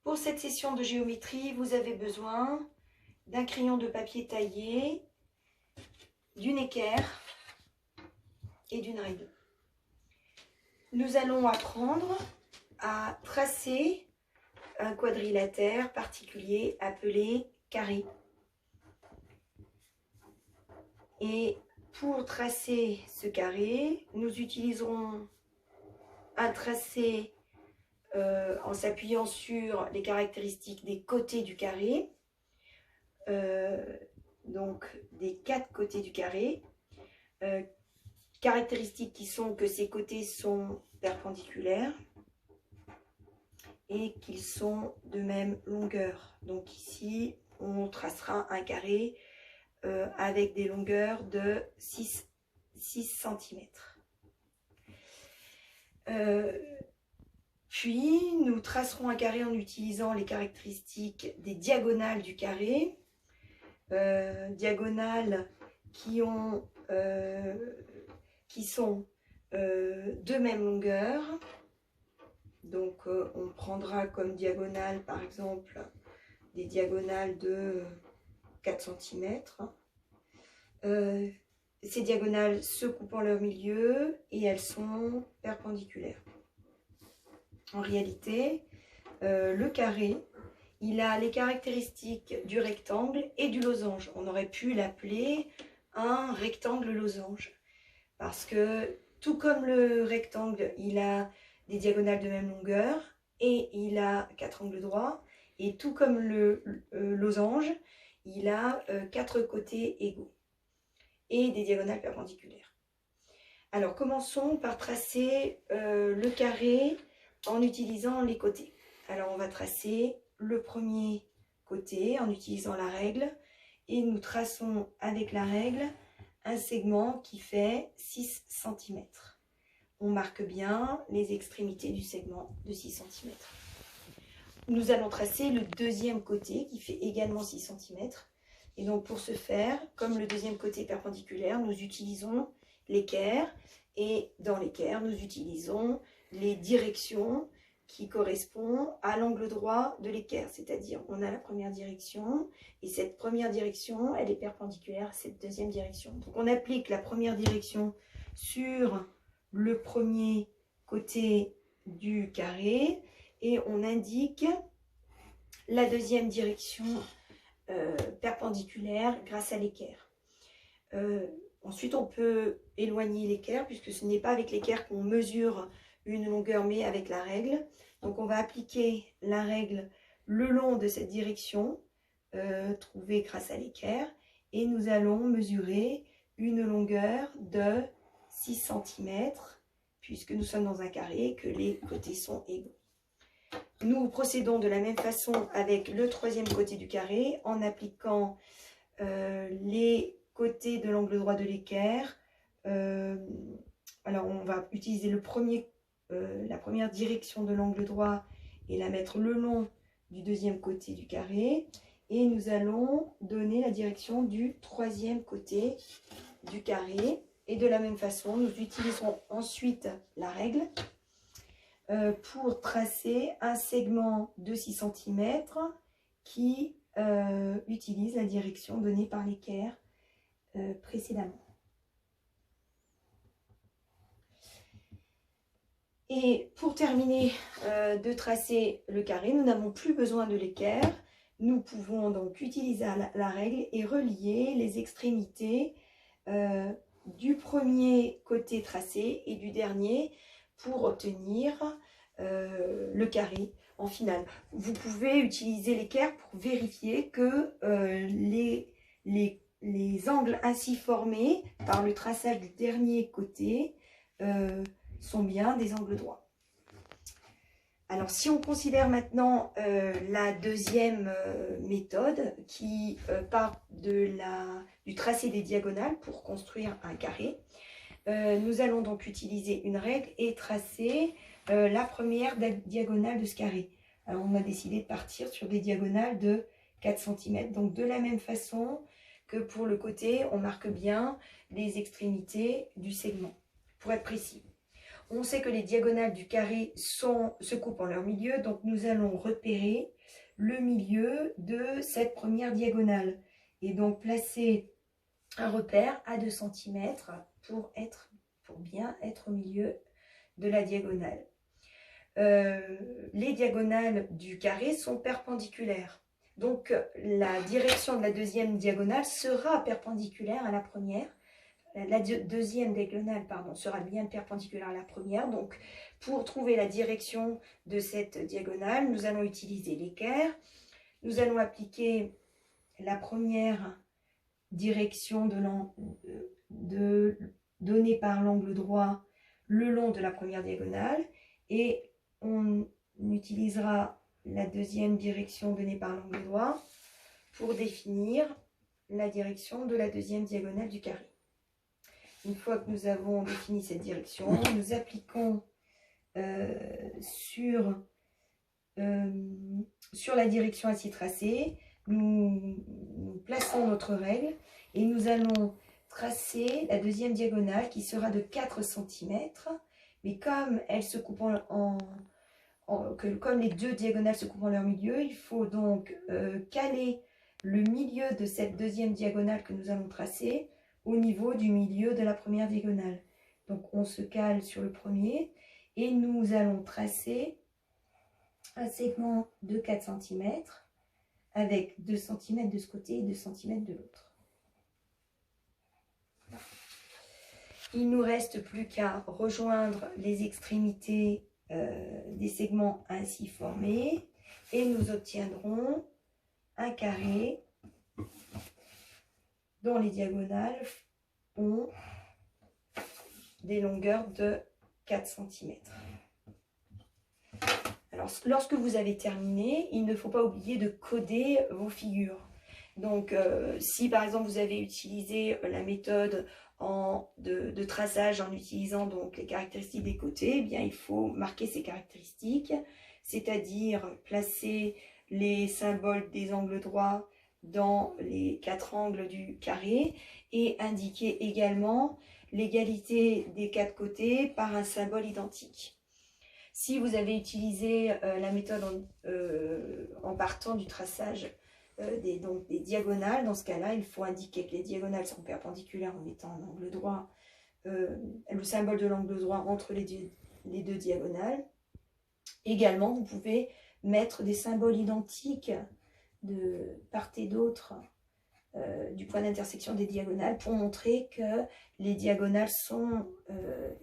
Pour cette session de géométrie, vous avez besoin d'un crayon de papier taillé, d'une équerre et d'une règle. Nous allons apprendre à tracer un quadrilatère particulier appelé carré. Et pour tracer ce carré, nous utiliserons un tracé en s'appuyant sur les caractéristiques des côtés du carré, donc des 4 côtés du carré, caractéristiques qui sont que ces côtés sont perpendiculaires et qu'ils sont de même longueur. Donc ici, on tracera un carré avec des longueurs de 6 cm. Puis, nous tracerons un carré en utilisant les caractéristiques des diagonales du carré. Diagonales qui sont de même longueur. Donc, on prendra comme diagonale, par exemple, des diagonales de 4 cm. Ces diagonales se coupent en leur milieu et elles sont perpendiculaires. En réalité, le carré, il a les caractéristiques du rectangle et du losange. On aurait pu l'appeler un rectangle losange. Parce que tout comme le rectangle, il a des diagonales de même longueur et il a 4 angles droits. Et tout comme le losange, il a 4 côtés égaux et des diagonales perpendiculaires. Alors commençons par tracer le carré en utilisant les côtés. Alors on va tracer le premier côté en utilisant la règle et nous traçons avec la règle un segment qui fait 6 cm. On marque bien les extrémités du segment de 6 cm. Nous allons tracer le deuxième côté qui fait également 6 cm. Et donc pour ce faire, comme le deuxième côté est perpendiculaire, nous utilisons l'équerre. Et dans l'équerre, nous utilisons les directions qui correspondent à l'angle droit de l'équerre. C'est-à-dire, on a la première direction, et cette première direction, elle est perpendiculaire à cette deuxième direction. Donc on applique la première direction sur le premier côté du carré, et on indique la deuxième direction perpendiculaire grâce à l'équerre. Ensuite, on peut éloigner l'équerre, puisque ce n'est pas avec l'équerre qu'on mesure une longueur, mais avec la règle. Donc, on va appliquer la règle le long de cette direction, trouvée grâce à l'équerre, et nous allons mesurer une longueur de 6 cm, puisque nous sommes dans un carré et que les côtés sont égaux. Nous procédons de la même façon avec le troisième côté du carré, en appliquant les côtés de l'angle droit de l'équerre. Alors, on va utiliser la première direction de l'angle droit et la mettre le long du deuxième côté du carré. Et nous allons donner la direction du troisième côté du carré. Et de la même façon, nous utiliserons ensuite la règle pour tracer un segment de 6 cm qui utilise la direction donnée par l'équerre précédemment. Et pour terminer de tracer le carré, nous n'avons plus besoin de l'équerre. Nous pouvons donc utiliser la règle et relier les extrémités du premier côté tracé et du dernier pour obtenir le carré en finale. Vous pouvez utiliser l'équerre pour vérifier que les angles ainsi formés par le traçage du dernier côté sont bien des angles droits. Alors, si on considère maintenant la deuxième méthode qui part du tracé des diagonales pour construire un carré, nous allons donc utiliser une règle et tracer la première diagonale de ce carré. Alors, on a décidé de partir sur des diagonales de 4 cm. Donc, de la même façon que pour le côté, on marque bien les extrémités du segment, pour être précis. On sait que les diagonales du carré se coupent en leur milieu, donc nous allons repérer le milieu de cette première diagonale. Et donc placer un repère à 2 cm pour bien être au milieu de la diagonale. Les diagonales du carré sont perpendiculaires. Donc la direction de la deuxième diagonale sera perpendiculaire à la première. La deuxième diagonale sera bien perpendiculaire à la première. Donc pour trouver la direction de cette diagonale, nous allons utiliser l'équerre. Nous allons appliquer la première direction donnée par l'angle droit le long de la première diagonale et on utilisera la deuxième direction donnée par l'angle droit pour définir la direction de la deuxième diagonale du carré. Une fois que nous avons défini cette direction, nous appliquons sur la direction ainsi tracée, nous plaçons notre règle et nous allons tracer la deuxième diagonale qui sera de 4 cm. Mais comme elles se coupent comme les deux diagonales se coupent en leur milieu, il faut donc caler le milieu de cette deuxième diagonale que nous allons tracer au niveau du milieu de la première diagonale. Donc on se cale sur le premier et nous allons tracer un segment de 4 cm avec 2 cm de ce côté et 2 cm de l'autre. Il ne nous reste plus qu'à rejoindre les extrémités des segments ainsi formés et nous obtiendrons un carré dont les diagonales ont des longueurs de 4 cm. Alors, lorsque vous avez terminé, il ne faut pas oublier de coder vos figures. Donc, si par exemple vous avez utilisé la méthode de traçage en utilisant donc les caractéristiques des côtés, eh bien, il faut marquer ces caractéristiques, c'est-à-dire placer les symboles des angles droits dans les 4 angles du carré et indiquer également l'égalité des 4 côtés par un symbole identique. Si vous avez utilisé la méthode en partant du traçage des diagonales, dans ce cas-là, il faut indiquer que les diagonales sont perpendiculaires en mettant un angle droit, le symbole de l'angle droit entre les deux diagonales. Également, vous pouvez mettre des symboles identiques de part et d'autre du point d'intersection des diagonales pour montrer que les diagonales sont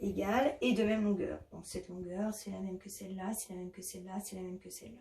égales et de même longueur. Donc cette longueur, c'est la même que celle-là, c'est la même que celle-là, c'est la même que celle-là.